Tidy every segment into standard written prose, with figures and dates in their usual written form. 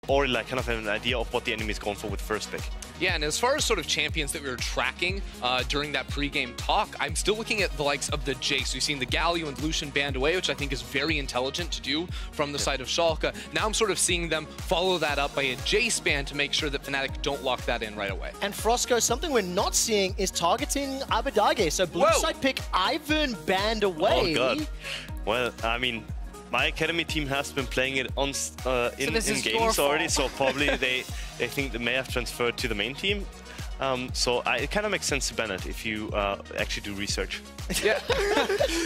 already like kind of have an idea of what the enemy is going for with first pick. Yeah, and as far as sort of champions that we were tracking during that pre-game talk, I'm still looking at the likes of the Jace. We've seen the Galio and Lucian band away, which I think is very intelligent to do from the side of Schalke. Now I'm sort of seeing them follow that up by a Jace band to make sure that Fnatic don't lock that in right away. And Frosco, something we're not seeing is targeting Abadage. So blue side pick Ivan band away. Oh god. Well, I mean, my academy team has been playing it on in games already, so probably they think they may have transferred to the main team. So it kind of makes sense to ban it if you actually do research. Yeah.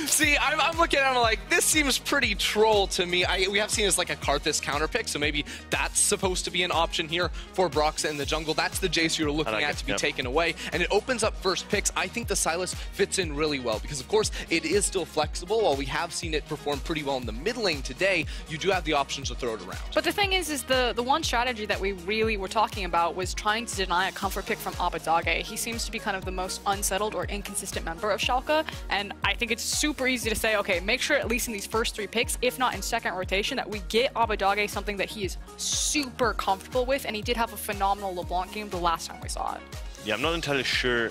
See, I'm looking at it, I'm like, this seems pretty troll to me. We have seen it as like a Karthus counter pick, so maybe that's supposed to be an option here for Broxah in the jungle. That's the Jace you're looking at to be taken away, and it opens up first picks. I think the Sylas fits in really well because, of course, it is still flexible. While we have seen it perform pretty well in the mid lane today, you do have the options to throw it around. But the thing is the one strategy that we really were talking about was trying to deny a comfort pick from Abadage. He seems to be kind of the most unsettled or inconsistent member of Schalke, and I think it's super easy to say, okay, make sure at least in these first 3 picks, if not in second rotation, that we get Abadage something that he is super comfortable with, and he did have a phenomenal LeBlanc game the last time we saw it. Yeah, I'm not entirely sure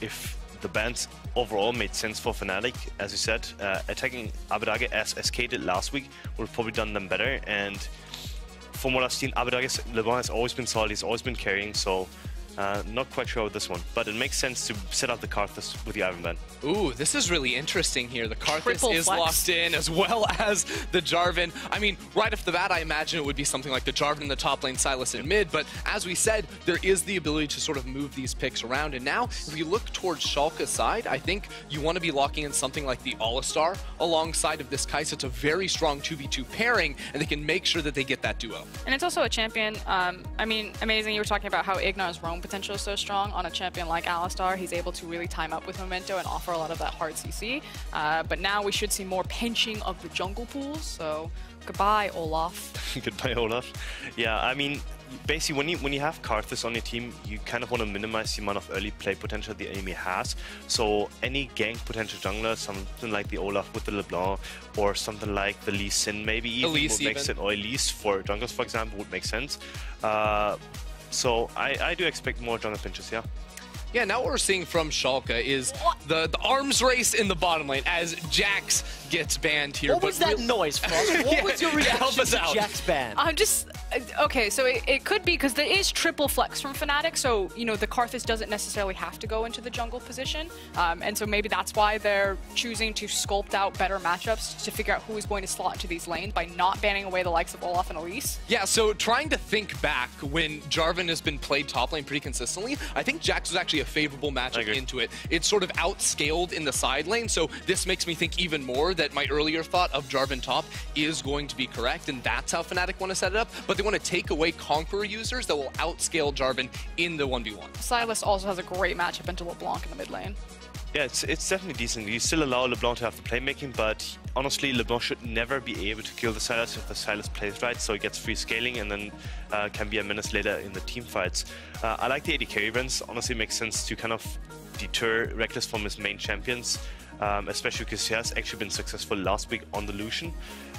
if the bans overall made sense for Fnatic. As you said, attacking Abadage as SK did last week would have probably done them better, and from what I've seen, Abadage's LeBlanc has always been solid, he's always been carrying, so not quite sure with this one, but it makes sense to set up the Karthus with the Ivan band. Ooh, this is really interesting here. The Karthus is locked in, as well as the Jarvan. I mean, right off the bat, I imagine it would be something like the Jarvan in the top lane, Sylas in mid, but as we said, there is the ability to sort of move these picks around, and now, if you look towards Schalke's side, I think you want to be locking in something like the Alistar alongside of this Kai'Sa. It's a very strong 2v2 pairing, and they can make sure that they get that duo. And it's also a champion, I mean, amazing. You were talking about how Ignar's roam potential is so strong on a champion like Alistar. He's able to really time up with Memento and offer a lot of that hard CC. But now we should see more pinching of the jungle pools. So goodbye, Olaf. Goodbye, Olaf. Yeah, I mean, basically when you have Karthus on your team, you kind of want to minimize the amount of early play potential the enemy has. So any gank potential jungler, something like the Olaf with the LeBlanc, or something like the Lee Sin maybe even would make sense, or Elise for jungles, for example, would make sense. So I do expect more jungle pinches, yeah. Yeah, now what we're seeing from Schalke is the arms race in the bottom lane as Jax gets banned here. What was that noise, Frost? What was your reaction to Jax ban? I'm just... Okay, so it could be because there is triple flex from Fnatic, so, you know, the Karthus doesn't necessarily have to go into the jungle position, and so maybe that's why they're choosing to sculpt out better matchups to figure out who is going to slot into these lanes by not banning away the likes of Olaf and Elise. Yeah, so trying to think back when Jarvan has been played top lane pretty consistently, I think Jax was actually a favorable matchup into it. It's sort of outscaled in the side lane, so this makes me think even more that my earlier thought of Jarvan top is going to be correct, and that's how Fnatic want to set it up, but they want to take away Conqueror users that will outscale Jarvan in the 1v1. Sylas also has a great matchup into LeBlanc in the mid lane. Yeah, it's definitely decent. You still allow LeBlanc to have the playmaking, but honestly, LeBlanc should never be able to kill the Sylas if the Sylas plays right, so he gets free scaling and then can be a menace later in the team fights. I like the AD carry runs. Honestly, it makes sense to kind of deter Reckless from his main champions, especially because he has actually been successful last week on the Lucian.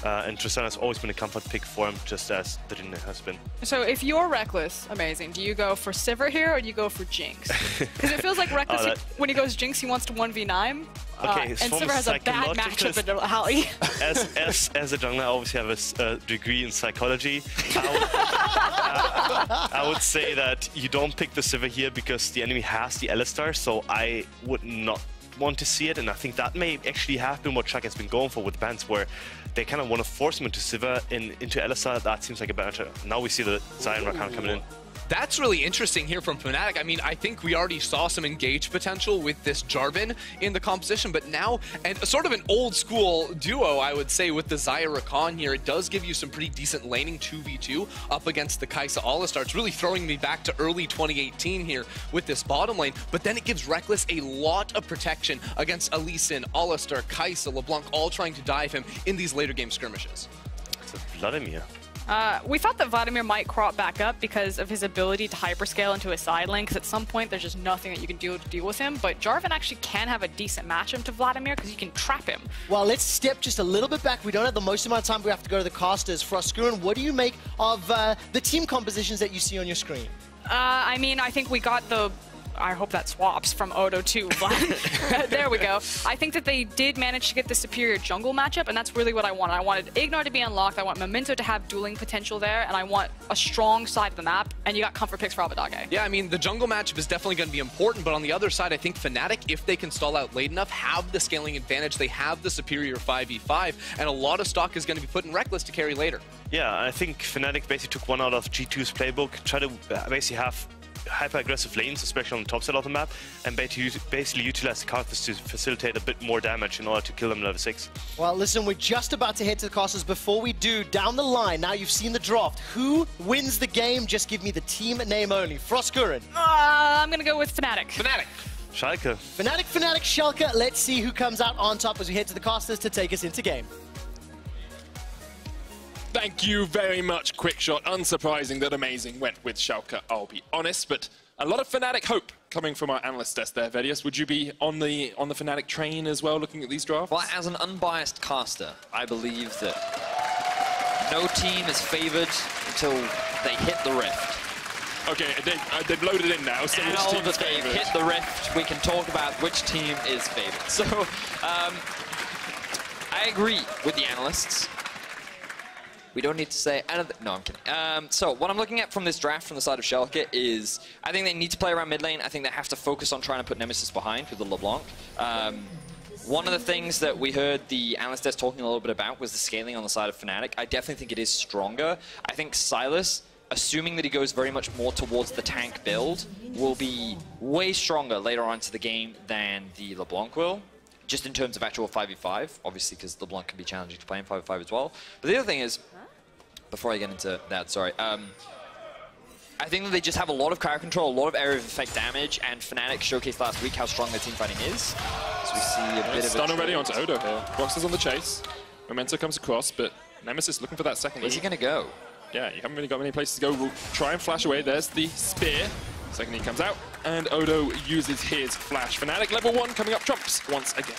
And Tristana has always been a comfort pick for him, just as the Rin has been. So if you're Reckless, amazing, do you go for Sivir here or do you go for Jinx? Because it feels like Reckless, when he goes Jinx, he wants to 1v9. Okay, and Sivir has a bad matchup in Halley. As a jungler, I obviously have a degree in psychology. I would say that you don't pick the Sivir here because the enemy has the Alistar, so I would not want to see it, and I think that may actually have been what Schalke has been going for with bans, where they kind of want to force him into Sivir, into Alistar. That seems like a better. Now we see the Zion Rakan coming in. That's really interesting here from Fnatic. I mean, I think we already saw some engage potential with this Jarvan in the composition, but now, and sort of an old school duo, I would say, with the Xayah Rakan here, it does give you some pretty decent laning 2v2 up against the Kai'Sa Alistar. It's really throwing me back to early 2018 here with this bottom lane, but then it gives Reckless a lot of protection against Elise, Alistar, Kai'Sa, LeBlanc, all trying to dive him in these later game skirmishes. It's a Vladimir. We thought that Vladimir might crop back up because of his ability to hyperscale into a side lane, because at some point there's just nothing that you can do to deal with him. But Jarvan actually can have a decent matchup to Vladimir because you can trap him. Well, let's step just a little bit back. We don't have the most amount of time. We have to go to the casters. Froskuren, what do you make of the team compositions that you see on your screen? I mean, I think we got the... I hope that swaps from Odo to Vlad. There we go. I think that they did manage to get the superior jungle matchup, and that's really what I wanted. I wanted Ignore to be unlocked, I want Memento to have dueling potential there, and I want a strong side of the map, and you got comfort picks for Abadage. Yeah, I mean, the jungle matchup is definitely going to be important, but on the other side, I think Fnatic, if they can stall out late enough, have the scaling advantage. They have the superior 5v5, and a lot of stock is going to be put in Reckless to carry later. Yeah, I think Fnatic basically took one out of G2's playbook, try to basically have hyper-aggressive lanes, especially on the top side of the map, and basically utilize the characters to facilitate a bit more damage in order to kill them level 6. Well, listen, we're just about to head to the casters. Before we do, down the line, now you've seen the draft. Who wins the game? Just give me the team name only. Froskuren. I'm going to go with Fnatic. Fnatic. Schalke. Fnatic, Schalke. Let's see who comes out on top as we head to the casters to take us into game. Thank you very much, Quickshot. Unsurprising that Amazing went with Schalke, I'll be honest, but a lot of Fnatic hope coming from our analyst desk there. Vedius, would you be on the Fnatic train as well, looking at these drafts? Well, as an unbiased caster, I believe that no team is favored until they hit the rift. Okay, they've loaded in now, so which team is favored? Hit the rift, we can talk about which team is favored. So, I agree with the analysts. We don't need to say anything. No, I'm kidding. So what I'm looking at from this draft from the side of Schalke is I think they need to play around mid lane. I think they have to focus on trying to put Nemesis behind with the LeBlanc. One of the things that we heard the analyst desk talking a little bit about was the scaling on the side of Fnatic. I definitely think it is stronger. I think Sylas, assuming that he goes very much more towards the tank build, will be way stronger later on into the game than the LeBlanc will. Just in terms of actual 5v5, obviously, because LeBlanc can be challenging to play in 5v5 as well. But the other thing is, before I get into that, sorry, I think that they just have a lot of crowd control, a lot of area of effect damage, and Fnatic showcased last week how strong their team fighting is. So we see a bit of a stun already onto Odo here. Brox is on the chase. Memento comes across, but Nemesis looking for that second lead. Where's he going to go? Yeah, you haven't really got many places to go. We'll try and flash away. There's the spear. Second lead comes out, and Odo uses his flash. Fnatic level 1 coming up trumps once again.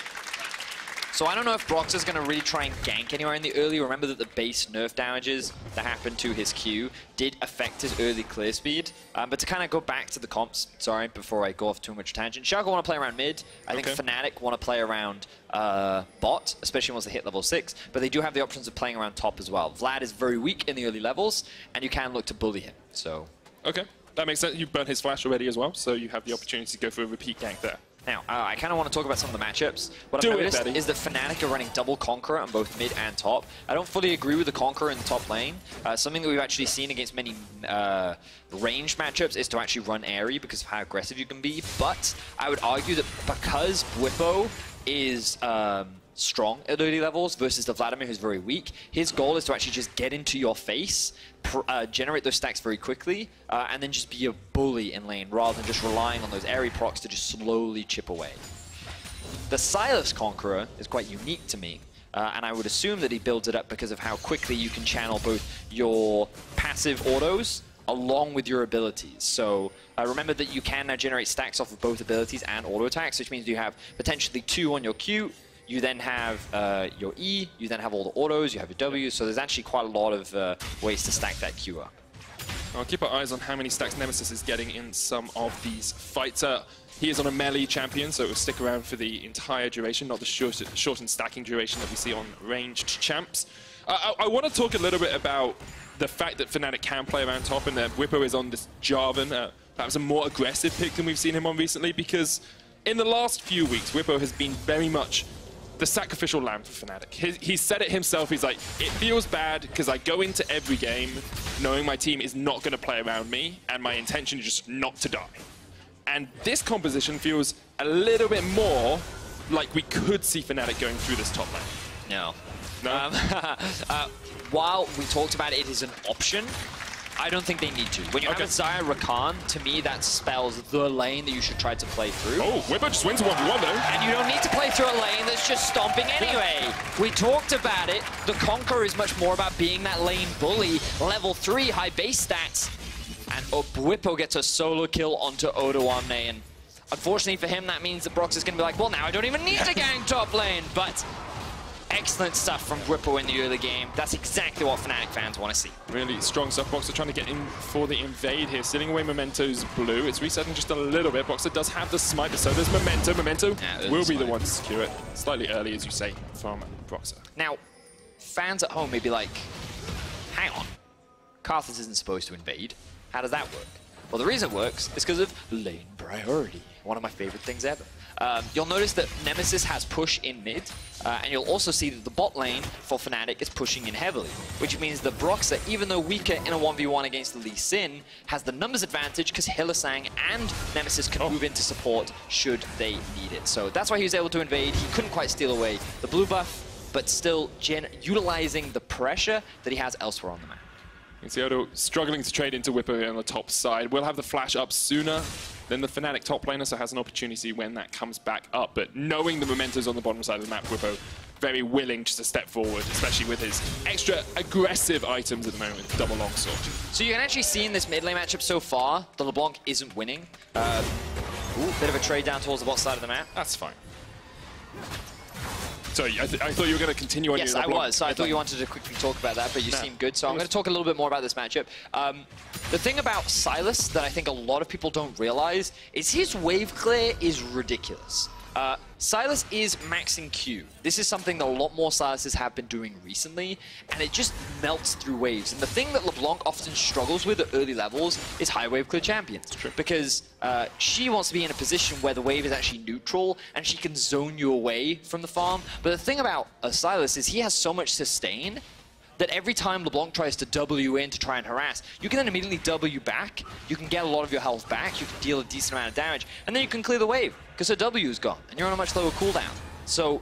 So I don't know if Brox is going to really try and gank anywhere in the early. Remember that the base nerf damages that happened to his Q did affect his early clear speed. But to kind of go back to the comps, sorry, before I go off too much tangent, Schalke want to play around mid. I think Fnatic want to play around bot, especially once they hit level 6. But they do have the options of playing around top as well. Vlad is very weak in the early levels, and you can look to bully him. So okay, that makes sense. You've burnt his flash already as well, so you have the opportunity to go for a repeat gank there. Now, I kind of want to talk about some of the matchups. What I've noticed is that Fnatic are running double Conqueror on both mid and top. I don't fully agree with the Conqueror in the top lane. Something that we've actually seen against many ranged matchups is to actually run Airy because of how aggressive you can be. But I would argue that because Bwipo is strong at early levels versus the Vladimir who's very weak, his goal is to actually just get into your face, generate those stacks very quickly, and then just be a bully in lane rather than just relying on those airy procs to just slowly chip away. The Sylas Conqueror is quite unique to me, and I would assume that he builds it up because of how quickly you can channel both your passive autos along with your abilities. So remember that you can now generate stacks off of both abilities and auto attacks, which means you have potentially 2 on your Q. You then have your E, you then have all the autos, you have your W, so there's actually quite a lot of ways to stack that Q up. I'll keep our eyes on how many stacks Nemesis is getting in some of these fights. He is on a melee champion, so it will stick around for the entire duration, not the shortened stacking duration that we see on ranged champs. I want to talk a little bit about the fact that Fnatic can play around top and that Bwipo is on this Jarvan, perhaps a more aggressive pick than we've seen him on recently, because in the last few weeks, Bwipo has been very much the sacrificial lamb for Fnatic. He said it himself, he's like, it feels bad because I go into every game knowing my team is not going to play around me and my intention is just not to die. And this composition feels a little bit more like we could see Fnatic going through this top lane. No. No? While we talked about it is an option, I don't think they need to. When you have a Xayah Rakan, to me, that spells the lane that you should try to play through. Oh, Whipper just wins 1v1 though. And you don't need to play through a lane that's just stomping anyway. We talked about it. The Conqueror is much more about being that lane bully. Level 3, high base stats. And Whippo gets a solo kill onto Odoamne. And unfortunately for him, that means that Brox is going to be like, well, now I don't even need to gank top lane. But excellent stuff from Whippo in the early game. That's exactly what Fnatic fans want to see. Really strong stuff. Boxer trying to get in for the invade here. Stealing away Memento's blue. It's resetting just a little bit. Boxer does have the smite, so there's Memento. Memento will be the one to secure it. Slightly early, as you say, from Boxer. Now, fans at home may be like, hang on. Karthus isn't supposed to invade. How does that work? Well, the reason it works is because of lane priority. One of my favorite things ever. You'll notice that Nemesis has push in mid, and you'll also see that the bot lane for Fnatic is pushing in heavily, which means that Broxah, even though weaker in a 1v1 against the Lee Sin, has the numbers advantage because Hylissang and Nemesis can move into support should they need it. So that's why he was able to invade. He couldn't quite steal away the blue buff, but still utilizing the pressure that he has elsewhere on the map. You can see Odo struggling to trade into Whipper on the top side. We'll have the flash up sooner than the Fnatic top laner, so has an opportunity when that comes back up. But knowing the Mementos on the bottom side of the map, Whippo very willing just to step forward, especially with his extra aggressive items at the moment with double longsword. So you can actually see in this mid lane matchup so far, the LeBlanc isn't winning. Bit of a trade down towards the bot side of the map. That's fine. Sorry, I thought you were going to continue on your LeBlanc. Yes, I was. So I thought you wanted to quickly talk about that, but you seem good. So I'm going to talk a little bit more about this matchup. The thing about Sylas that I think a lot of people don't realize is his wave clear is ridiculous. Sylas is maxing Q. This is something that a lot more Sylases have been doing recently, and it just melts through waves. And the thing that LeBlanc often struggles with at early levels is high wave clear champions. Because she wants to be in a position where the wave is actually neutral, and she can zone you away from the farm. But the thing about Sylas is he has so much sustain that every time LeBlanc tries to W in to try and harass, you can then immediately W back, you can get a lot of your health back, you can deal a decent amount of damage, and then you can clear the wave, because her W is gone, and you're on a much lower cooldown. So,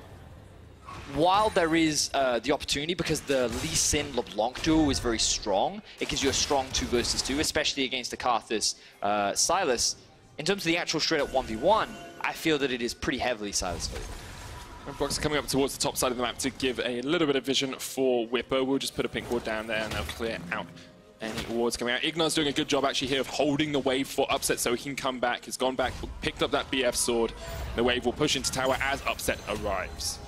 while there is the opportunity, because the Lee Sin LeBlanc duo is very strong, it gives you a strong 2 versus 2, especially against the Karthus Sylas. In terms of the actual straight up 1v1, I feel that it is pretty heavily Sylas favored. Brox coming up towards the top side of the map to give a little bit of vision for Whipper. We'll just put a pink ward down there and they'll clear out any wards coming out. Ignar's doing a good job actually here of holding the wave for Upset so he can come back. He's gone back, picked up that BF sword. The wave will push into tower as Upset arrives.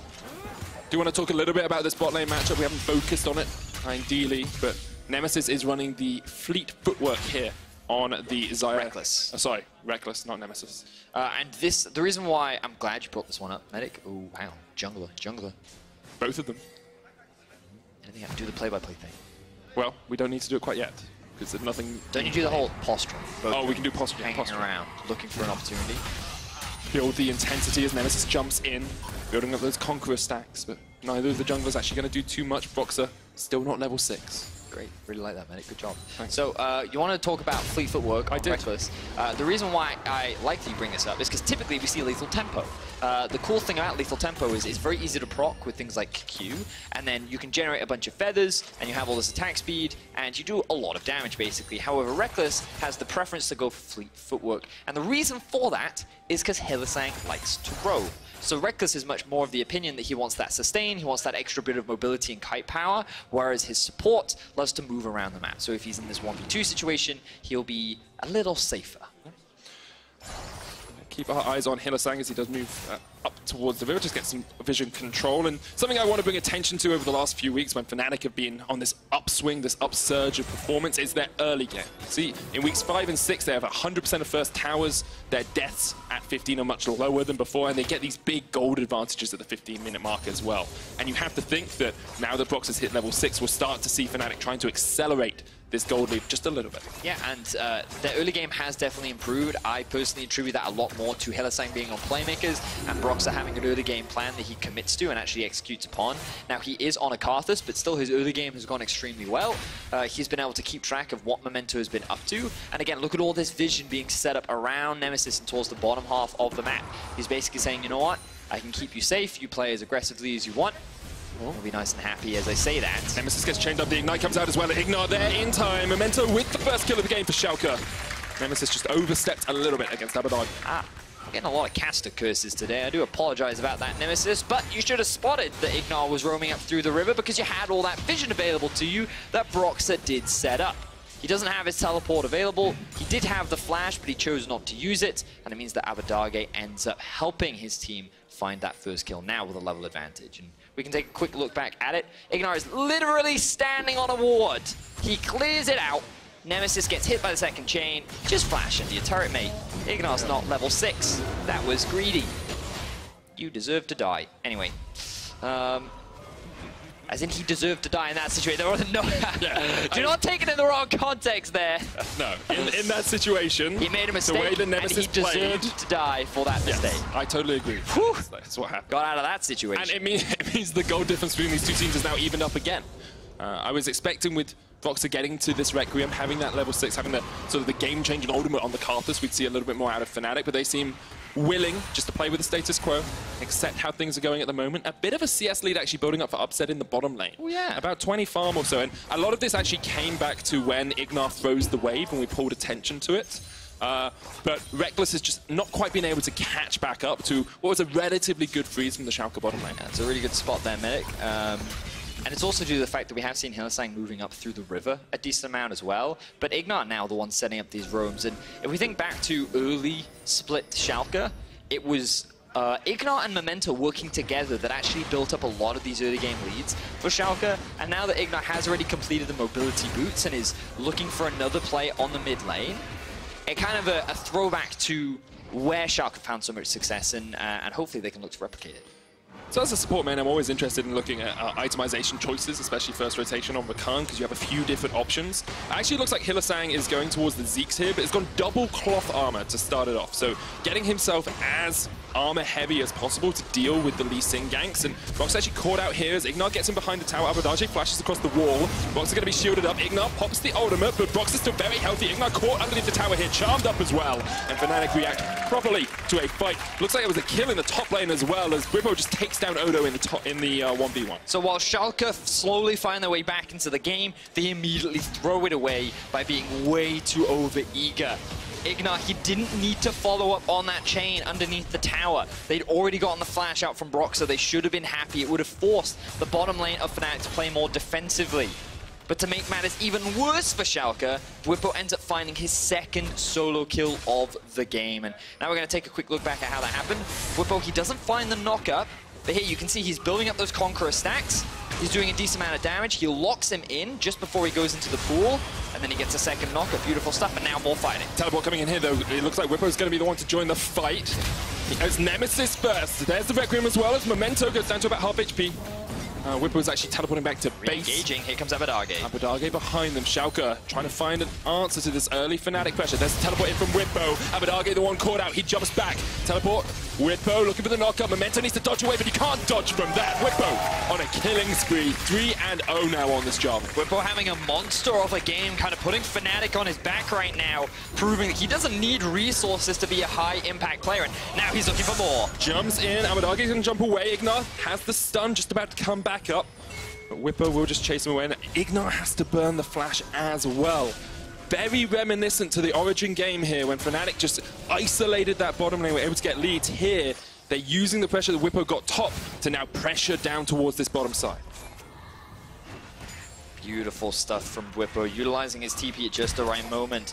Do you want to talk a little bit about this bot lane matchup? We haven't focused on it, ideally, but Nemesis is running the fleet footwork here on the Xayah. Reckless. Sorry, Reckless, not Nemesis. And the reason why I'm glad you brought this one up, Medic. Oh, wow. Jungler. Both of them. Anything I can do the play-by-play thing? Well, we don't need to do it quite yet, because there's nothing... Don't you do the whole posturing? Oh, we can do posturing. Hanging around, looking for an opportunity. Build the intensity as Nemesis jumps in, building up those Conqueror stacks, but neither of the junglers actually going to do too much. Boxer, still not level 6. Great, really like that, Medic. Good job. Thanks. So, you want to talk about fleet footwork on Reckless. The reason why I like that you bring this up is because typically we see lethal tempo. The cool thing about lethal tempo is it's very easy to proc with things like Q, and then you can generate a bunch of feathers, and you have all this attack speed, and you do a lot of damage, basically. However, Reckless has the preference to go for fleet footwork, and the reason for that is because Hylissang likes to roam. So Reckless is much more of the opinion that he wants that sustain, he wants that extra bit of mobility and kite power, whereas his support loves to move around the map. So if he's in this 1v2 situation, he'll be a little safer. Keep our eyes on Hylissang as he does move up towards the river, just get some vision control. And something I want to bring attention to over the last few weeks when Fnatic have been on this upswing, this upsurge of performance, is their early game. See, in weeks 5 and 6, they have 100% of first towers. Their deaths at 15 are much lower than before, and they get these big gold advantages at the 15-minute mark as well. And you have to think that now that Brox has hit level 6, we'll start to see Fnatic trying to accelerate this gold lead just a little bit. Yeah, and their early game has definitely improved. I personally attribute that a lot more to Hylissang being on playmakers and Broxah having an early game plan that he commits to and actually executes upon. Now, he is on a Karthus, but still his early game has gone extremely well. He's been able to keep track of what Memento has been up to. And again, look at all this vision being set up around Nemesis and towards the bottom half of the map. He's basically saying, you know what? I can keep you safe, you play as aggressively as you want. We'll be nice and happy as I say that. Nemesis gets chained up, the Ignite comes out as well. Ignite there in time. Memento with the first kill of the game for Schalke. Nemesis just overstepped a little bit against Abaddon. I'm getting a lot of caster curses today. I do apologize about that, Nemesis, but you should have spotted that Ignite was roaming up through the river because you had all that vision available to you that Broxah did set up. He doesn't have his teleport available. He did have the flash, but he chose not to use it, and it means that Abadage ends up helping his team find that first kill now with a level advantage. And we can take a quick look back at it. Ignite is literally standing on a ward. He clears it out. Nemesis gets hit by the second chain. Just flash into your turret, mate. Ignite's not level 6. That was greedy. You deserve to die. Anyway. As in he deserved to die in that situation. There wasn't no... Do not take it in the wrong context there. No, in that situation, he made a mistake, the way the Nemesis and he deserved to die for that mistake. Yes, I totally agree. That's what happened. Got out of that situation. And it means the goal difference between these two teams is now evened up again. I was expecting with Broxah getting to this Requiem, having that level 6, having the sort of the game-changing ultimate on the Karthus, we'd see a little bit more out of Fnatic, but they seem willing just to play with the status quo, accept how things are going at the moment. A bit of a CS lead actually building up for upset in the bottom lane. Oh, yeah. About 20 farm or so, and a lot of this actually came back to when Ignar froze the wave and we pulled attention to it. But Reckless has just not quite been able to catch back up to what was a relatively good freeze from the Schalke bottom lane. That's a really good spot there, Medic. And it's also due to the fact that we have seen Hylissang moving up through the river a decent amount as well. But Ignite now the one setting up these roams. And if we think back to early split Schalke, it was Ignite and Memento working together that actually built up a lot of these early game leads for Schalke. And now that Ignite has already completed the mobility boots and is looking for another play on the mid lane, it kind of a throwback to where Schalke found so much success, and hopefully they can look to replicate it. So as a support man, I'm always interested in looking at itemization choices, especially first rotation on Rakan, because you have a few different options. Actually, it looks like Hylissang is going towards the Zeeks here, but it's gone double cloth armor to start it off. So getting himself as armor heavy as possible to deal with the Lee Sin ganks. And Broxah actually caught out here as Ignite gets him behind the tower. Abadage flashes across the wall. Broxah going to be shielded up. Ignite pops the ultimate, but Broxah's still very healthy. Ignite caught underneath the tower here, charmed up as well. And Fnatic react properly to a fight. Looks like it was a kill in the top lane as well, as Bwipo just takes down Odo in the 1v1. So while Schalke slowly find their way back into the game, they immediately throw it away by being way too over-eager. Ignite, he didn't need to follow up on that chain underneath the tower. They'd already gotten the flash out from Broxah. They should have been happy. It would have forced the bottom lane of Fnatic to play more defensively. But to make matters even worse for Schalke, Bwipo ends up finding his second solo kill of the game. And now we're going to take a quick look back at how that happened. Bwipo, he doesn't find the knock-up, but here you can see he's building up those Conqueror stacks. He's doing a decent amount of damage. He locks him in just before he goes into the pool, and then he gets a second knock-up. Beautiful stuff, and now more fighting. Teleport coming in here, though. It looks like Bwipo's going to be the one to join the fight. As Nemesis first. There's the Requiem as well, as Memento goes down to about half HP. Bwipo's actually teleporting back to base. Re-engaging. Here comes Abadage. Abadage behind them. Schalke trying to find an answer to this early Fnatic pressure. There's the teleport in from Bwipo. Abadage, the one caught out. He jumps back. Teleport. Bwipo looking for the knockup. Memento needs to dodge away, but he can't dodge from that. Bwipo on a killing spree. 3-0 now on this job. Bwipo having a monster of a game, kind of putting Fnatic on his back right now, proving that he doesn't need resources to be a high-impact player. And now he's looking for more. Jumps in. Abadage's going to jump away. Ignite has the stun, just about to come back up. But Bwipo will just chase him away. And Ignite has to burn the flash as well. Very reminiscent to the Origin game here when Fnatic just isolated that bottom lane, were able to get leads. Here, they're using the pressure that Bwipo got top to now pressure down towards this bottom side. Beautiful stuff from Bwipo, utilizing his TP at just the right moment.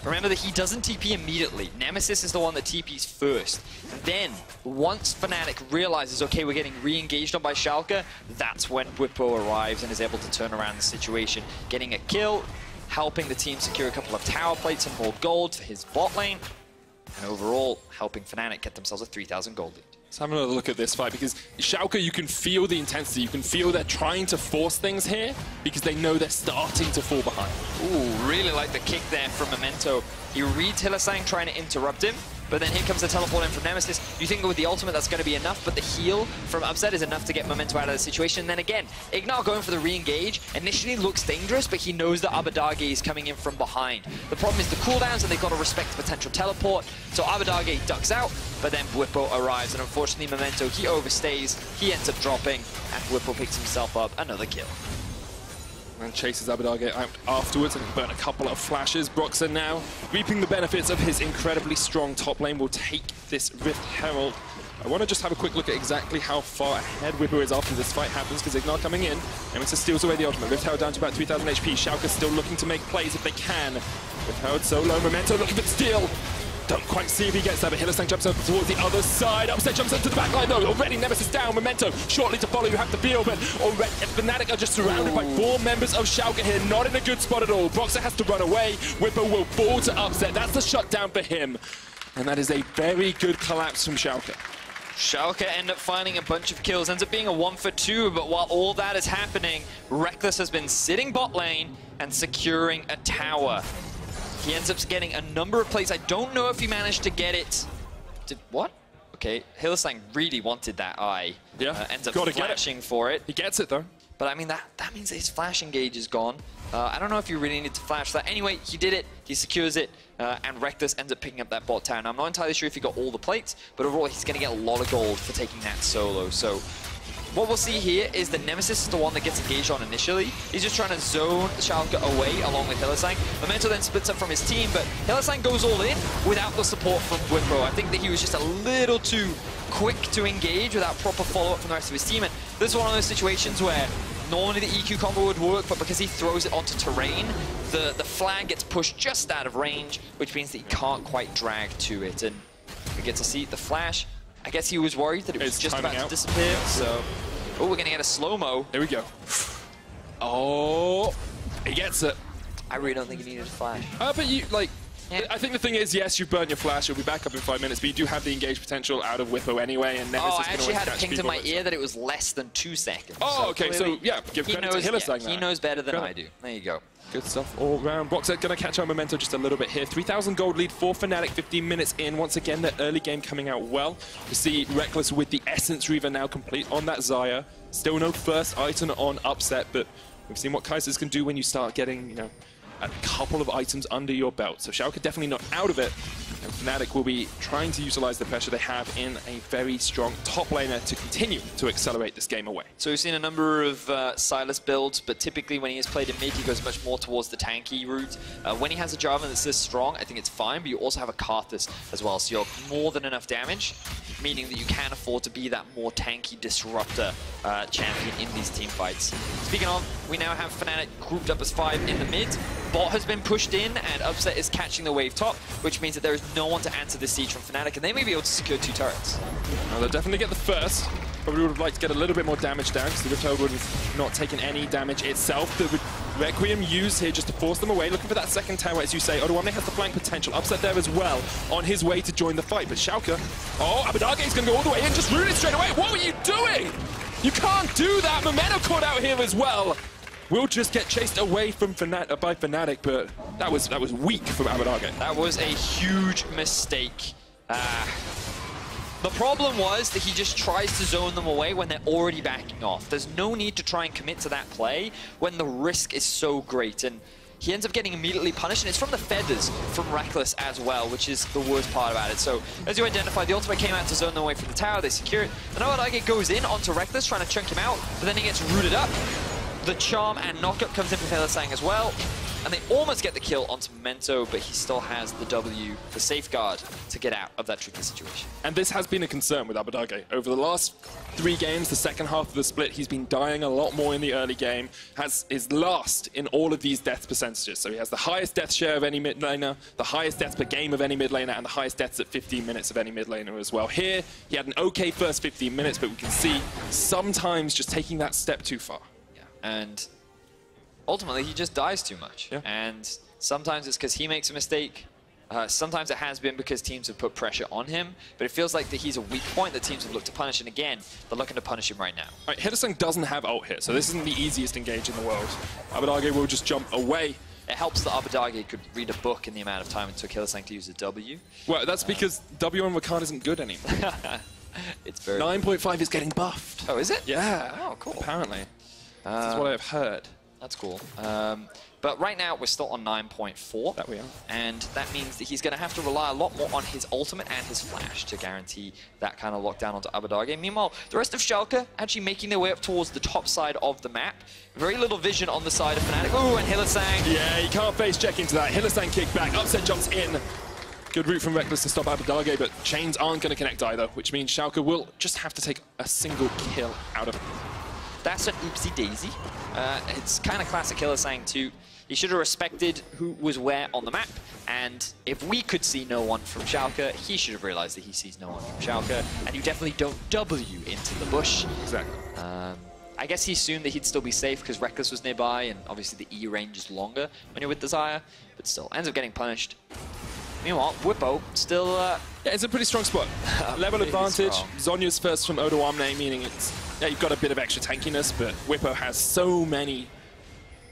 Remember that he doesn't TP immediately. Nemesis is the one that TPs first. Then, once Fnatic realizes, okay, we're getting re-engaged on by Schalke, that's when Bwipo arrives and is able to turn around the situation, getting a kill, helping the team secure a couple of tower plates and hold gold for his bot lane, and overall helping Fnatic get themselves a 3,000 gold lead. Let's have another look at this fight, because Schalke, you can feel the intensity. You can feel they're trying to force things here because they know they're starting to fall behind. Ooh, really like the kick there from Memento. He reads Hylissang trying to interrupt him. but then here comes the teleport in from Nemesis. You think that with the ultimate that's going to be enough, but the heal from Upset is enough to get Memento out of the situation. And then again, Ignar going for the re-engage initially looks dangerous, but he knows that Abadage is coming in from behind. The problem is the cooldowns, and they've got to respect the potential teleport. So Abadage ducks out, but then Bwipo arrives, and unfortunately Memento, he overstays, he ends up dropping, and Bwipo picks himself up another kill. And chases Abadage out afterwards and burn a couple of flashes. Broxah now reaping the benefits of his incredibly strong top lane will take this Rift Herald. I want to just have a quick look at exactly how far ahead Whipper is after this fight happens, because Ignar coming in, Nemesis steals away the ultimate. Rift Herald down to about 3,000 HP. Schalke still looking to make plays if they can. Rift Herald so low, Memento looking for the steal. Don't quite see if he gets that, but Hillesang jumps up towards the other side. Upset jumps up to the back line though. Already Nemesis down, Memento shortly to follow. You have to feel, but already Fnatic are just surrounded by 4 members of Schalke here. Not in a good spot at all. Broxah has to run away. Whipper will fall to Upset. That's the shutdown for him. And that is a very good collapse from Schalke. Schalke end up finding a bunch of kills. Ends up being a 1 for 2, but while all that is happening, Reckless has been sitting bot lane and securing a tower. He ends up getting a number of plays. I don't know if he managed to get it. What? Okay, Hillesang really wanted that eye. Yeah, ends up flashing for it. He gets it though. But I mean, that means that his flash engage is gone. I don't know if you really need to flash that. Anyway, he did it, he secures it, and Reckless ends up picking up that bot tower. Now, I'm not entirely sure if he got all the plates, but overall, he's going to get a lot of gold for taking that solo. So what we'll see here is that Nemesis is the one that gets engaged on initially. He's just trying to zone Schalke away along with Hillesang. Memento then splits up from his team, but Hillesang goes all in without the support from Bwipo. I think that he was just a little too quick to engage without proper follow-up from the rest of his team. And this is one of those situations where normally the EQ combo would work, but because he throws it onto terrain, the flag gets pushed just out of range, which means that he can't quite drag to it. And we get to see the flash. I guess he was worried that it was just about to disappear, so... Oh, we're gonna get a slow-mo. There we go. Oh, he gets it. I really don't think he needed a flash. But you, like... Yeah. I think the thing is, yes, you burn your flash, you'll be back up in 5 minutes, but you do have the engage potential out of Whippo anyway, and Nemesis I actually had it pinged in my ear that it was less than 2 seconds. Oh, so okay, so yeah, give credit to Hillesang. He knows better than I do. There you go. Good stuff all round. Broxah gonna catch our Memento just a little bit here. 3,000 gold lead for Fnatic, 15 minutes in. Once again, the early game coming out well. You see Reckless with the Essence Reaver now complete on that Xayah. Still no first item on Upset, but we've seen what Kaisers can do when you start getting, you know, a couple of items under your belt. So Schalke definitely not out of it. And Fnatic will be trying to utilize the pressure they have in a very strong top laner to continue to accelerate this game away. So we've seen a number of Sylas builds, but typically when he is played in mid, he goes much more towards the tanky route. When he has a Jarvan that's this strong, I think it's fine, but you also have a Karthus as well, so you're more than enough damage, meaning that you can afford to be that more tanky disruptor champion in these team fights. Speaking of, we now have Fnatic grouped up as 5 in the mid. Bot has been pushed in, and Upset is catching the wave top, which means that there is no one to answer this siege from Fnatic, and they may be able to secure 2 turrets. Well, they'll definitely get the first. Probably would have liked to get a little bit more damage down, because the Rift Herald would have not taken any damage itself. The Requiem used here just to force them away, looking for that second tower, as you say. Odoamne has the flank potential. Upset there as well, on his way to join the fight. But Schalke, oh, Abadage is going to go all the way in, just ruin it straight away. What were you doing? You can't do that. Memento caught out here as well. Will just get chased away from by Fnatic, but that was weak from Abadage. That was a huge mistake. The problem was that he just tries to zone them away when they're already backing off. There's no need to try and commit to that play when the risk is so great. And he ends up getting immediately punished, and it's from the feathers from Reckless as well, which is the worst part about it. So, as you identified, the ultimate came out to zone them away from the tower, they secure it. And Abadage goes in onto Reckless, trying to chunk him out, but then he gets rooted up. The charm and knockup comes in from Hillesang as well, and they almost get the kill onto Memento, but he still has the W, the safeguard, to get out of that tricky situation. And this has been a concern with Abadage. Over the last 3 games, the second half of the split, he's been dying a lot more in the early game, is last in all of these death percentages. So he has the highest death share of any mid laner, the highest deaths per game of any mid laner, and the highest deaths at 15 minutes of any mid laner as well. Here, he had an okay first 15 minutes, but we can see sometimes just taking that step too far. And ultimately, he just dies too much. Yeah. And sometimes it's because he makes a mistake. Sometimes it has been because teams have put pressure on him. But it feels like that he's a weak point that teams have looked to punish. And again, they're looking to punish him right now. Right, Hillesang doesn't have ult here, so this isn't the easiest engage in the world. Abadage will just jump away. It helps that Abadage could read a book in the amount of time it took Hylissang to use a W. Well, that's because W on Rakan isn't good anymore. It's very 9.5 is getting buffed. Oh, is it? Yeah. Oh, cool. Apparently. That's what I've heard. That's cool. But right now, we're still on 9.4. That we are. And that means that he's going to have to rely a lot more on his ultimate and his flash to guarantee that kind of lockdown onto Abadage. Meanwhile, the rest of Schalke actually making their way up towards the top side of the map. Very little vision on the side of Fnatic. Ooh, and Hylissang. Yeah, he can't face check into that. Hylissang kick back, upset jumps in. Good route from Reckless to stop Abadage, but chains aren't going to connect either, which means Schalke will just have to take a single kill out of it. That's an oopsie daisy. It's kind of classic Hylissang too. He should have respected who was where on the map, and if we could see no one from Schalke, he should have realized that he sees no one from Schalke, and you definitely don't W into the bush. Exactly. I guess he assumed that he'd still be safe because Reckless was nearby, and obviously the E range is longer when you're with Desire, but still, ends up getting punished. Meanwhile, Whippo still... yeah, it's a pretty strong spot. Level advantage. Zonya's first from Odoamne, meaning it's... Yeah, you've got a bit of extra tankiness, but Whippo has so many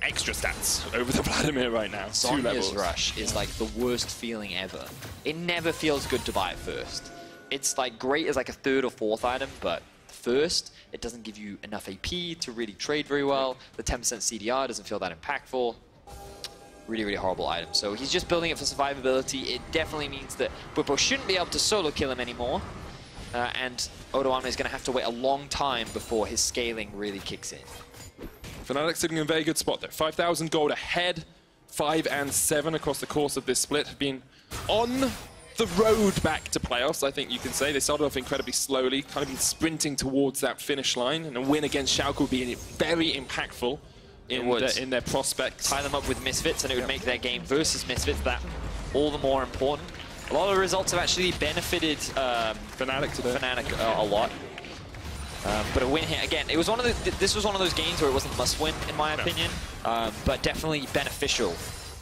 extra stats over the Vladimir right now. Zonya's rush is like the worst feeling ever. It never feels good to buy it first. It's like great as like a third or fourth item, but first, it doesn't give you enough AP to really trade very well. The 10% CDR doesn't feel that impactful. Really, really horrible item. So he's just building it for survivability. It definitely means that Whippo shouldn't be able to solo kill him anymore. And Odoamne is going to have to wait a long time before his scaling really kicks in. Fnatic sitting in a very good spot there. 5,000 gold ahead. 5 and 7 across the course of this split have been on the road back to playoffs, I think you can say. They started off incredibly slowly, kind of been sprinting towards that finish line, and a win against Schalke would be very impactful in their prospects. Tie them up with Misfits, and it would make their game versus Misfits that all the more important. A lot of the results have actually benefited Fnatic today. Fnatic a lot. But a win here, again, it was this was one of those games where it wasn't must win, in my opinion, but definitely beneficial.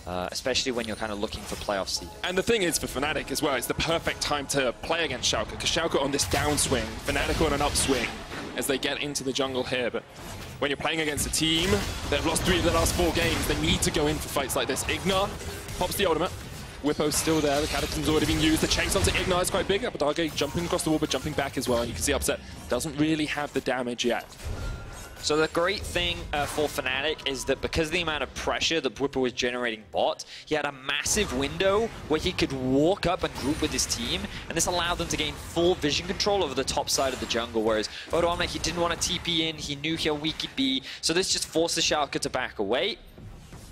Especially when you're kind of looking for playoff seed. And the thing is, for Fnatic as well, it's the perfect time to play against Schalke, because Schalke on this downswing, Fnatic on an upswing as they get into the jungle here. But when you're playing against a team that have lost 3 of the last 4 games, they need to go in for fights like this. Ignar pops the ultimate. Whippo's still there, the Cataclysm's already been used. The chase onto Ignar is quite big. Abadage jumping across the wall, but jumping back as well. And you can see Upset doesn't really have the damage yet. So the great thing for Fnatic is that because of the amount of pressure that Whippo was generating bot, he had a massive window where he could walk up and group with his team, and this allowed them to gain full vision control over the top side of the jungle, whereas Odoamne, he didn't want to TP in, he knew how weak he'd be, so this just forces Schalke to back away.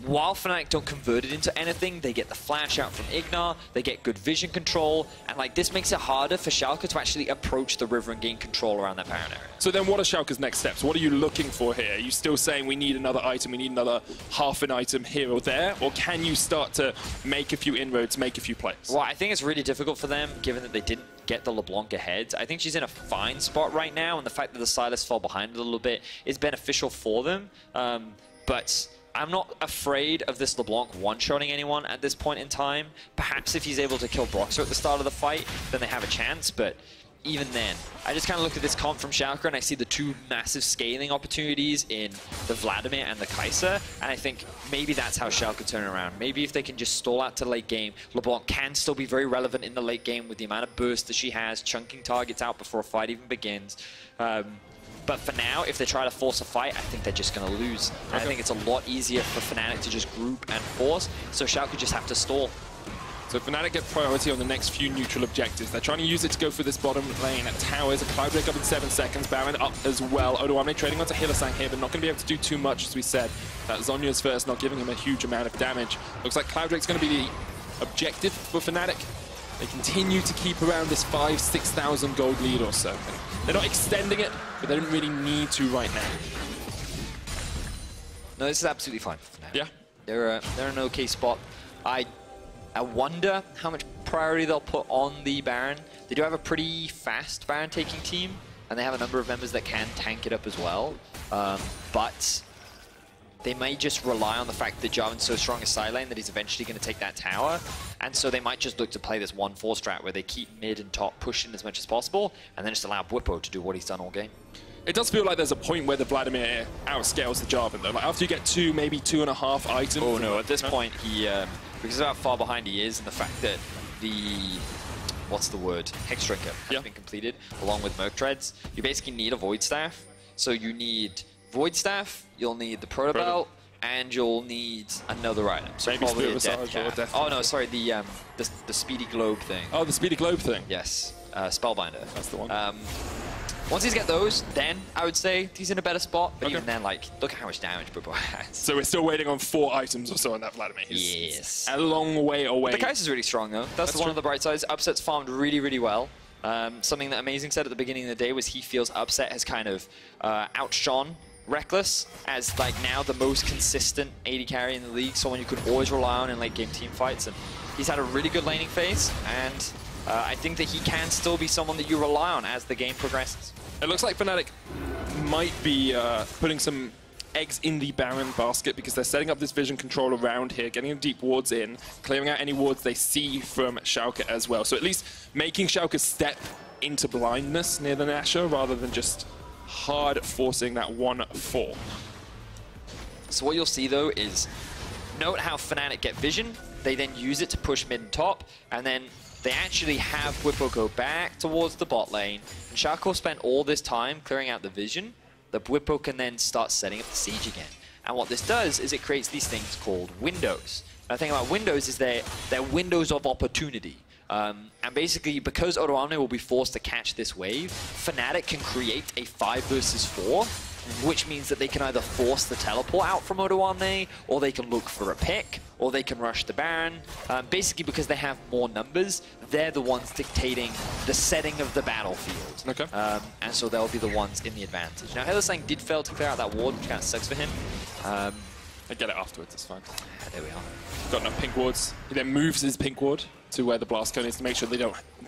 While Fnatic don't convert it into anything, they get the flash out from Ignar, they get good vision control, and like this makes it harder for Schalke to actually approach the river and gain control around that Baron area. So then what are Schalke's next steps? What are you looking for here? Are you still saying we need another item, we need another half an item here or there? Or can you start to make a few inroads, make a few plays? Well, I think it's really difficult for them, given that they didn't get the LeBlanc ahead. I think she's in a fine spot right now, and the fact that the Sylas fell behind a little bit is beneficial for them. But I'm not afraid of this LeBlanc one-shotting anyone at this point in time. Perhaps if he's able to kill Broxer at the start of the fight, then they have a chance, but even then, I just kind of look at this comp from Schalke and I see the 2 massive scaling opportunities in the Vladimir and the Kai'Sa, and I think maybe that's how Schalke turn around. Maybe if they can just stall out to late game, LeBlanc can still be very relevant in the late game with the amount of burst that she has, chunking targets out before a fight even begins. But for now, if they try to force a fight, I think they're just going to lose. And I think it's a lot easier for Fnatic to just group and force, so Schalke just have to stall. So Fnatic get priority on the next few neutral objectives. They're trying to use it to go for this bottom lane at towers. A Cloud Break up in 7 seconds. Baron up as well. Odoamne trading onto Hylissang here, but not going to be able to do too much, as we said. That Zonya's first, not giving him a huge amount of damage. Looks like Cloud Break's going to be the objective for Fnatic. They continue to keep around this 5,000–6,000 gold lead or so. They're not extending it, but they don't really need to right now. No, this is absolutely fine for Fnatic. Yeah. They're an okay spot. I wonder how much priority they'll put on the Baron. They do have a pretty fast Baron taking team, and they have a number of members that can tank it up as well. But they may just rely on the fact that Jarvan's so strong as side lane that he's eventually going to take that tower. And so they might just look to play this 1-4 strat where they keep mid and top pushing as much as possible, and then just allow Whippo to do what he's done all game. It does feel like there's a point where the Vladimir outscales the Jarvan, though. Like after you get 2, maybe 2.5 items. Oh no, at this point, he, because of how far behind he is and the fact that the, what's the word, Hex Drinker has been completed, along with Merc Treads, you basically need a Void Staff. So you need Void Staff, you'll need the Proto Belt, and you'll need another item. So maybe probably a Death Cap. Oh no, sorry, the Speedy Globe thing. Oh, the Speedy Globe thing. Yes, Spellbinder. That's the one. Once he's get those, then I would say he's in a better spot. But even then, like, look at how much damage Bwipo has. So we're still waiting on 4 items or so on that Vladimir. Yes. A long way away. The Kai'Sa is really strong, though. That's one of the bright sides. Upset's farmed really, really well. Something that Amazing said at the beginning of the day was he feels Upset has kind of outshone Reckless as, like, now the most consistent AD carry in the league, someone you could always rely on in late-game team fights. And he's had a really good laning phase, and I think that he can still be someone that you rely on as the game progresses. It looks like Fnatic might be putting some eggs in the Baron basket because they're setting up this vision control around here, getting deep wards in, clearing out any wards they see from Schalke as well. So at least making Schalke step into blindness near the Nashor rather than just hard forcing that 1-4. So what you'll see though is, note how Fnatic get vision, they then use it to push mid and top, and then they actually have Bwipo go back towards the bot lane, and Schalke will spend all this time clearing out the vision. The Bwipo can then start setting up the siege again. And what this does is it creates these things called windows. And the thing about windows is they're windows of opportunity. And basically, because Odoamne will be forced to catch this wave, Fnatic can create a 5 versus 4, which means that they can either force the teleport out from Odoamne, or they can look for a pick, or they can rush the Baron. Basically, because they have more numbers, they're the ones dictating the setting of the battlefield. Okay. And so they'll be the ones in the advantage. Now, Hylissang did fail to clear out that ward, which kind of sucks for him. I get it afterwards, it's fine. There we are. Got enough pink wards. He then moves his pink ward to where the blast cone is to make sure they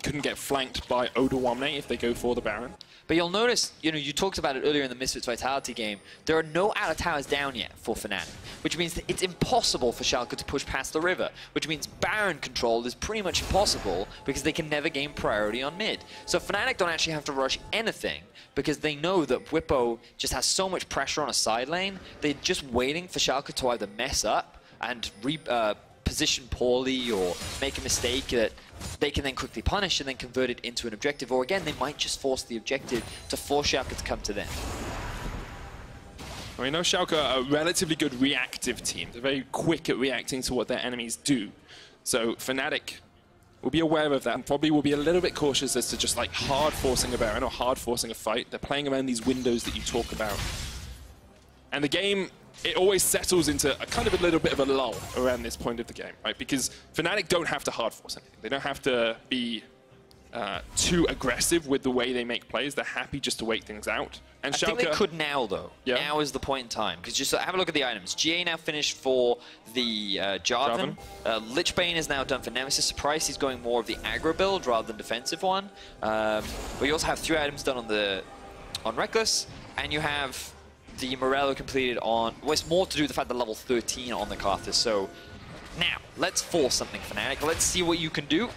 couldn't get flanked by Odoamne if they go for the Baron. But you'll notice, you know, you talked about it earlier in the Misfits Vitality game, there are no outer towers down yet for Fnatic, which means that it's impossible for Schalke to push past the river, which means Baron control is pretty much impossible because they can never gain priority on mid. So Fnatic don't actually have to rush anything because they know that Bwipo just has so much pressure on a side lane, they're just waiting for Schalke to either mess up and position poorly or make a mistake that they can then quickly punish and then convert it into an objective, or again, they might just force the objective to force Schalke to come to them. We know Schalke are a relatively good reactive team. They're very quick at reacting to what their enemies do. So Fnatic will be aware of that and probably will be a little bit cautious as to just like hard forcing a Baron or hard forcing a fight. They're playing around these windows that you talk about. And the game, it always settles into a kind of a little bit of a lull around this point of the game, right? Because Fnatic don't have to hard force anything. They don't have to be too aggressive with the way they make plays. They're happy just to wait things out. And I think they could now, though. Yeah. Now is the point in time. Because just have a look at the items. GA now finished for the Jarvan. Lichbane is now done for Nemesis. Surprise, he's going more of the aggro build rather than defensive one. But you also have 3 items done on Reckless. And you have the Morello completed on... Well, it's more to do with the fact that level 13 on the Karthus. So now, let's force something, Fnatic. Let's see what you can do.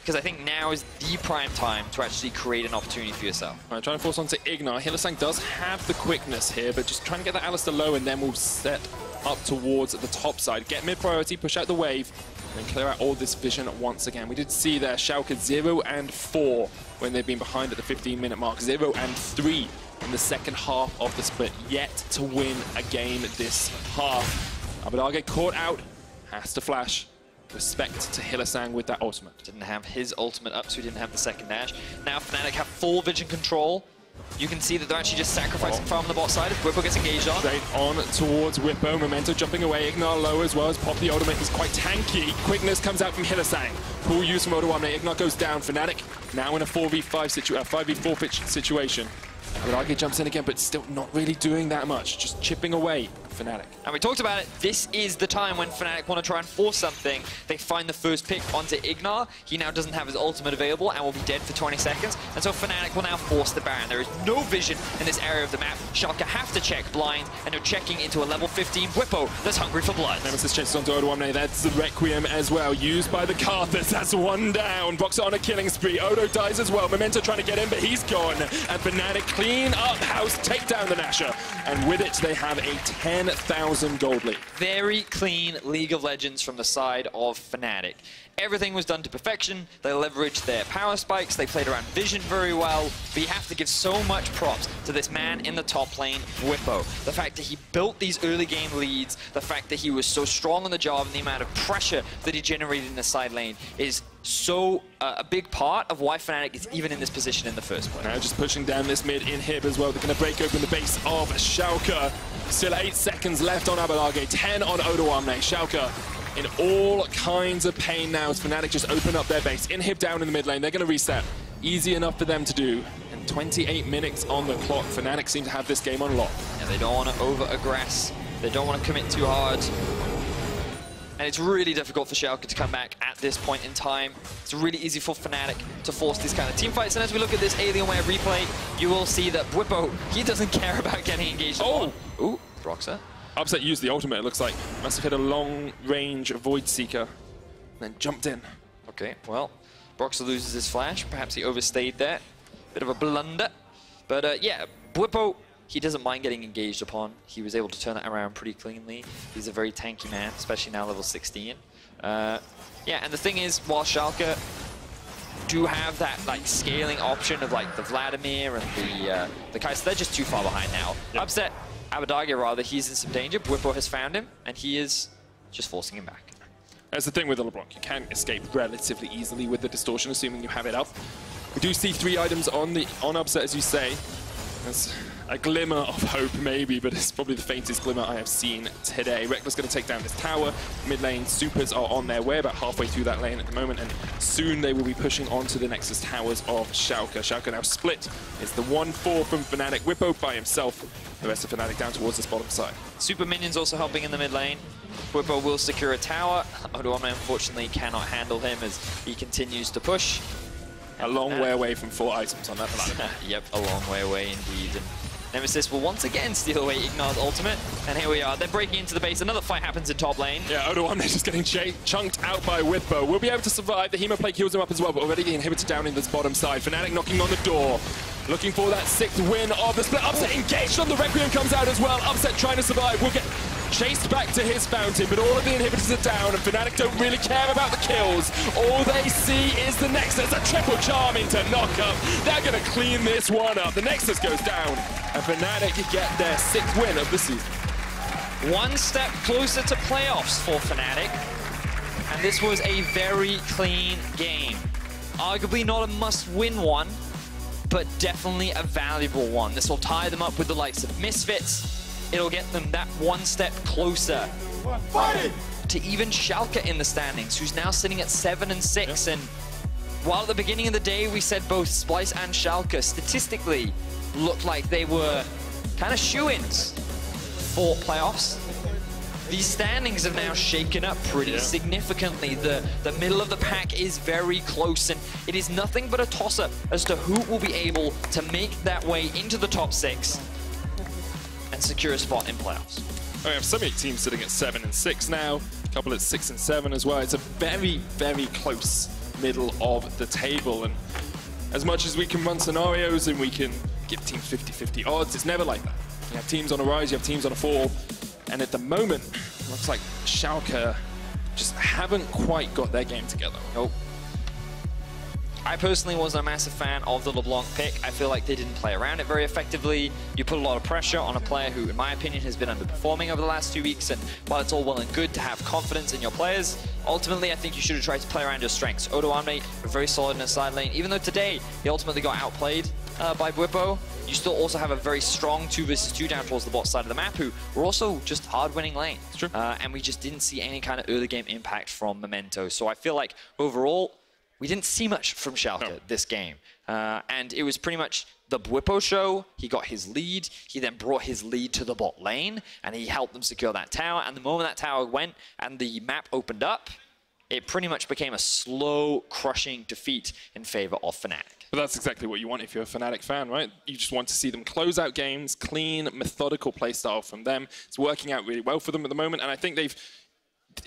Because I think now is the prime time to actually create an opportunity for yourself. All right, trying to force onto Ignar. Hylissang does have the quickness here, but just trying to get that Alistar low, and then we'll set up towards the top side. Get mid priority, push out the wave, and clear out all this vision once again. We did see there Schalke 0 and 4 when they've been behind at the 15-minute mark. 0 and 3 in the second half of the split, yet to win a game this half. Abadage caught out, has to flash. Respect to Hylissang with that ultimate. Didn't have his ultimate up, so he didn't have the second dash. Now Fnatic have full vision control. You can see that they're actually just sacrificing farm on the bot side as Bwipo gets engaged on. Straight on towards Bwipo. Memento jumping away. Ignar low as well as pop the ultimate. He's quite tanky. Quickness comes out from Hylissang. Cool use from Odoamne. Ignar goes down. Fnatic now in a 5v4 situation. Abadage jumps in again, but still not really doing that much. Just chipping away Fnatic. And we talked about it. This is the time when Fnatic want to try and force something. They find the first pick onto Ignar. He now doesn't have his ultimate available and will be dead for 20 seconds. And so Fnatic will now force the Baron. There is no vision in this area of the map. Schalke have to check blind, and they're checking into a level 15 Whippo that's hungry for blood. Nemesis chases onto Odo. That's the Requiem as well, used by the Carthus. That's one down. Boxer on a killing spree. Odo dies as well. Memento trying to get in, but he's gone. And Fnatic clean up house, take down the Nasher. And with it, they have a 10,000 gold lead. Very clean League of Legends from the side of Fnatic. Everything was done to perfection. They leveraged their power spikes. They played around vision very well. But you have to give so much props to this man in the top lane, Whippo. The fact that he built these early game leads, the fact that he was so strong on the job, and the amount of pressure that he generated in the side lane is so a big part of why Fnatic is even in this position in the first place. Now just pushing down this mid inhib as well. They're going to break open the base of Schalke. Still 8 seconds left on Abelage, 10 on Odo Amne. Schalke in all kinds of pain now as Fnatic just open up their base. Inhib down in the mid lane. They're going to reset. Easy enough for them to do. And 28 minutes on the clock. Fnatic seem to have this game on lock. And they don't want to over-aggress. They don't want to commit too hard. And it's really difficult for Schalke to come back at this point in time. It's really easy for Fnatic to force these kind of team fights. And as we look at this Alienware replay, you will see that Whippo, he doesn't care about getting engaged. Oh! Ooh, Broxah. Upset used the ultimate, it looks like. Must have hit a long-range Void Seeker, then jumped in. Okay, well, Broxah loses his flash. Perhaps he overstayed there. Bit of a blunder. But yeah, Whippo, he doesn't mind getting engaged upon. He was able to turn that around pretty cleanly. He's a very tanky man, especially now level 16. Yeah, and the thing is, while Schalke do have that like scaling option of like the Vladimir and the Kaiser, they're just too far behind now. Yep. Upset Abelage, rather, he's in some danger. Whippo has found him, and he is just forcing him back. That's the thing with the LeBlanc. You can escape relatively easily with the distortion, assuming you have it up. We do see 3 items on Upset, as you say. There's a glimmer of hope, maybe, but it's probably the faintest glimmer I have seen today. Reckless going to take down this tower. Mid lane supers are on their way, about halfway through that lane at the moment, and soon they will be pushing onto the Nexus towers of Schalke. Schalke now split. It's the 1-4 from Fnatic. Whippo by himself. The rest of Fnatic down towards this bottom side. Super minions also helping in the mid lane. Whippo will secure a tower. Odo unfortunately cannot handle him as he continues to push. A long way away from 4 items on that ladder. Yep, a long way away indeed. And Nemesis will once again steal away Ignar's ultimate. And here we are. They're breaking into the base. Another fight happens in top lane. Yeah, Odo Amne just getting chunked out by Whippo. We'll be able to survive. The Hemoplague heals him up as well, but already the inhibitor down in this bottom side. Fnatic knocking on the door. Looking for that 6th win of the split. Upset engaged on the Requiem comes out as well. Upset trying to survive. Will get chased back to his fountain, but all of the inhibitors are down, and Fnatic don't really care about the kills. All they see is the Nexus, a triple charm into knockup. They're going to clean this one up. The Nexus goes down, and Fnatic get their 6th win of the season. One step closer to playoffs for Fnatic, and this was a very clean game. Arguably not a must-win one, but definitely a valuable one. This will tie them up with the likes of Misfits. It'll get them that one step closer to even Schalke in the standings, who's now sitting at 7 and 6. And while at the beginning of the day we said both Splice and Schalke statistically looked like they were kind of shoo-ins for playoffs, these standings have now shaken up pretty significantly. The middle of the pack is very close, and it is nothing but a toss-up as to who will be able to make that way into the top 6 and secure a spot in playoffs. We have some teams sitting at 7 and 6 now, a couple at 6 and 7 as well. It's a very, very close middle of the table, and as much as we can run scenarios and we can give teams 50-50 odds, it's never like that. You have teams on a rise, you have teams on a fall, and at the moment, it looks like Schalke just haven't quite got their game together. Nope. I personally wasn't a massive fan of the LeBlanc pick. I feel like they didn't play around it very effectively. You put a lot of pressure on a player who, in my opinion, has been underperforming over the last 2 weeks, and while it's all well and good to have confidence in your players, ultimately I think you should have tried to play around your strengths. Odo Amne, very solid in the side lane. Even though today he ultimately got outplayed by Whippo, you still also have a very strong 2 versus 2 down towards the bot side of the map, who were also just hard winning lane. It's true. And we just didn't see any kind of early game impact from Memento. So I feel like overall, we didn't see much from Schalke this game. And it was pretty much the Bwipo show, he got his lead, he then brought his lead to the bot lane, and he helped them secure that tower, and the moment that tower went and the map opened up, it pretty much became a slow, crushing defeat in favor of Fnatic. But that's exactly what you want if you're a Fnatic fan, right? You just want to see them close out games, clean, methodical playstyle from them. It's working out really well for them at the moment, and I think they've,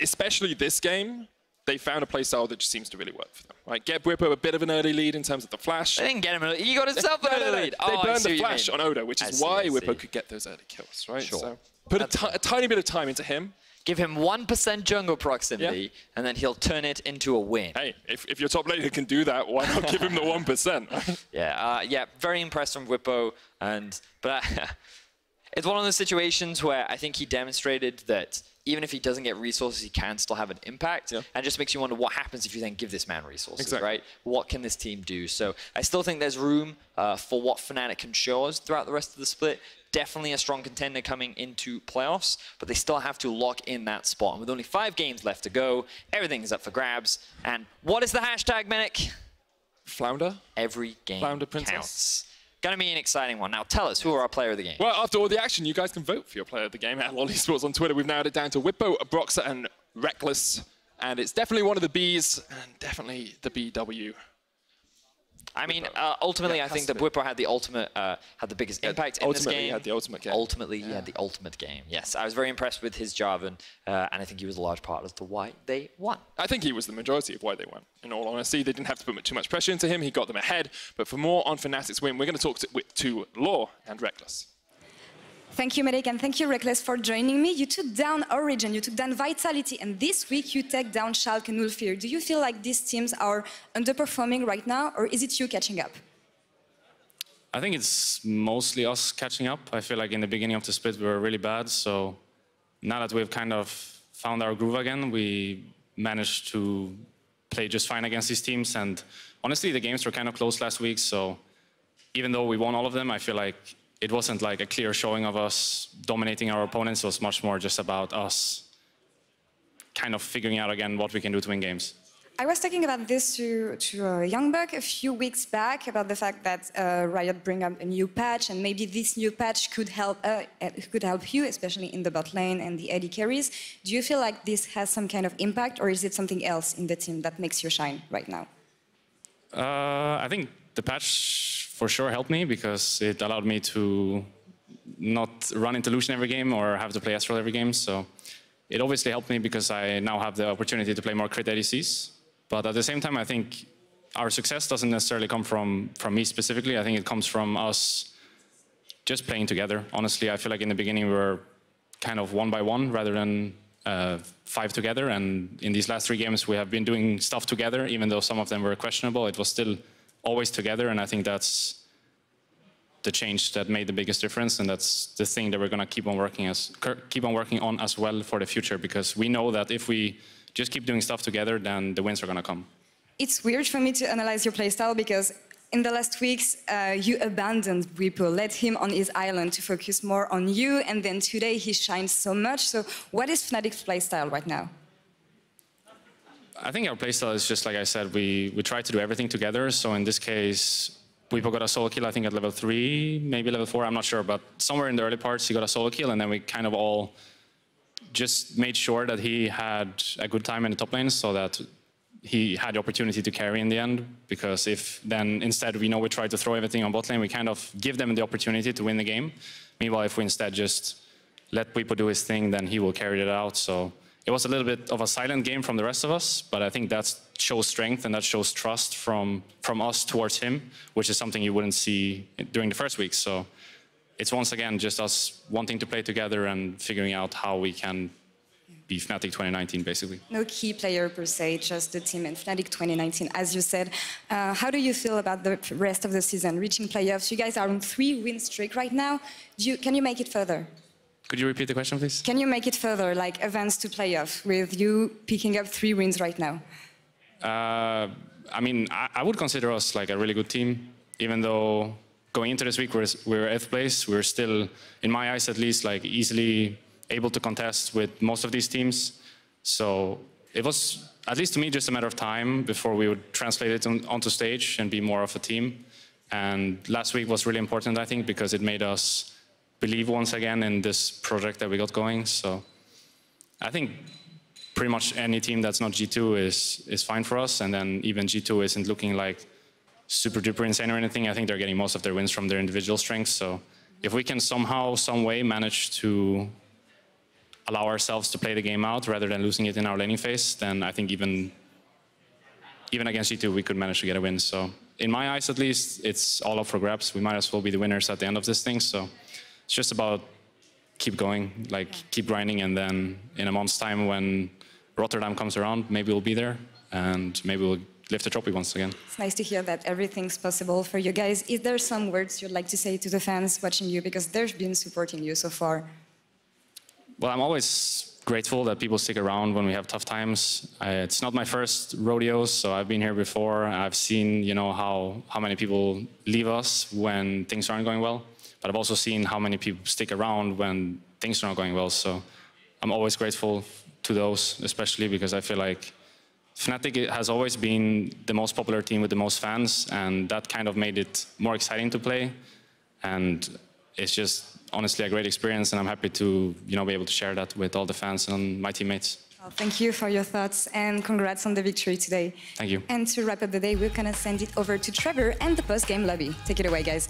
especially this game, they found a playstyle that just seems to really work for them. Right? Get Bwipo a bit of an early lead in terms of the flash. They didn't get him. He got himself an early lead. They burned the flash on Odo, which is why Bwipo could get those early kills, right? Sure. So put a tiny bit of time into him. Give him 1% jungle proximity, and then he'll turn it into a win. Hey, if your top laner can do that, why not give him the 1%? Yeah, very impressed from Bwipo, but it's one of those situations where I think he demonstrated that even if he doesn't get resources, he can still have an impact. And it just makes you wonder what happens if you then give this man resources, right? What can this team do? So I still think there's room for what Fnatic can show us throughout the rest of the split. Definitely a strong contender coming into playoffs, but they still have to lock in that spot. And with only 5 games left to go, everything is up for grabs. And what is the hashtag, Menic? Flounder? Every game Flounder Princess. counts. Gonna be an exciting one. Now tell us, who are our player of the game? Well, after all the action, you guys can vote for your player of the game at LoL Esports on Twitter. We've narrowed it down to Bwipo, Broxah, and Reckless. And it's definitely one of the Bs, and definitely the BW. I mean, ultimately, I think that Bwipo had the ultimate, had the biggest impact in this game. Ultimately, he had the ultimate game. Ultimately, he had the ultimate game. Yes, I was very impressed with his Jarvan, and I think he was a large part as to why they won. I think he was the majority of why they won. In all honesty, they didn't have to put too much pressure into him. He got them ahead. But for more on Fnatic's win, we're going to talk to Law and Reckless. Thank you, Menic, and thank you, Reckless, for joining me. You took down Origin, you took down Vitality, and this week you take down Schalke and EULCS. Do you feel like these teams are underperforming right now, or is it you catching up? I think it's mostly us catching up. I feel like in the beginning of the split we were really bad, so now that we've kind of found our groove again, we managed to play just fine against these teams. And honestly, the games were kind of close last week, so even though we won all of them, I feel like it wasn't like a clear showing of us dominating our opponents. It was much more just about us kind of figuring out again what we can do to win games. I was talking about this to Youngbuck a few weeks back, about the fact that Riot bring up a new patch, and maybe this new patch could help you, especially in the bot lane and the AD carries. Do you feel like this has some kind of impact, or is it something else in the team that makes you shine right now? I think the patch for sure helped me, because it allowed me to not run into Lucian every game or have to play Astral every game. So it obviously helped me because I now have the opportunity to play more crit ADCs. But at the same time, I think our success doesn't necessarily come from me specifically. I think it comes from us just playing together. Honestly, I feel like in the beginning we were kind of 1 by 1 rather than 5 together. And in these last 3 games, we have been doing stuff together, even though some of them were questionable. It was still always together, and I think that's the change that made the biggest difference, and that's the thing that we're going to keep on working on as well for the future, because we know that if we just keep doing stuff together, then the wins are going to come. It's weird for me to analyze your playstyle, because in the last weeks, you abandoned Bwipo, let him on his island to focus more on you, and then today he shines so much. So what is Fnatic's playstyle right now? I think our playstyle is just like I said, we try to do everything together. So in this case, Bwipo got a solo kill, I think at level 3, maybe level 4, I'm not sure, but somewhere in the early parts he got a solo kill, and then we kind of all just made sure that he had a good time in the top lane so that he had the opportunity to carry in the end. Because if then instead we try to throw everything on bot lane, we kind of give them the opportunity to win the game. Meanwhile, if we instead just let Bwipo do his thing, then he will carry it out. So it was a little bit of a silent game from the rest of us, but I think that shows strength and that shows trust from us towards him, which is something you wouldn't see during the first week. So it's once again just us wanting to play together and figuring out how we can be Fnatic 2019, basically. No key player per se, just the team in Fnatic 2019, as you said. How do you feel about the rest of the season, reaching playoffs? You guys are on 3-win streak right now. Can you make it further? Could you repeat the question, please? Can you make it further, like advance to playoff, with you picking up 3 wins right now? I mean, I would consider us like a really good team, even though going into this week we're 8th place. We're still, in my eyes at least, like easily able to contest with most of these teams. So it was, at least to me, just a matter of time before we would translate it onto stage and be more of a team. And last week was really important, I think, because it made us believe once again in this project that we got going. So I think pretty much any team that's not G2 is fine for us. And then even G2 isn't looking like super duper insane or anything. I think they're getting most of their wins from their individual strengths. So if we can somehow, some way manage to allow ourselves to play the game out rather than losing it in our laning phase, then I think even against G2 we could manage to get a win. So in my eyes at least, it's all up for grabs. We might as well be the winners at the end of this thing. So it's just about keep going, like keep grinding, and then in a month's time when Rotterdam comes around, maybe we'll be there and maybe we'll lift the trophy once again. It's nice to hear that everything's possible for you guys. Is there some words you'd like to say to the fans watching you, because they've been supporting you so far? Well, I'm always grateful that people stick around when we have tough times. It's not my first rodeo, so I've been here before. I've seen, you know, how many people leave us when things aren't going well. But I've also seen how many people stick around when things are not going well. So I'm always grateful to those, especially because I feel like Fnatic has always been the most popular team with the most fans, and that kind of made it more exciting to play. And it's just honestly a great experience, and I'm happy to, you know, be able to share that with all the fans and my teammates. Well, thank you for your thoughts, and congrats on the victory today. Thank you. And to wrap up the day, we're gonna send it over to Trevor and the post-game lobby. Take it away, guys.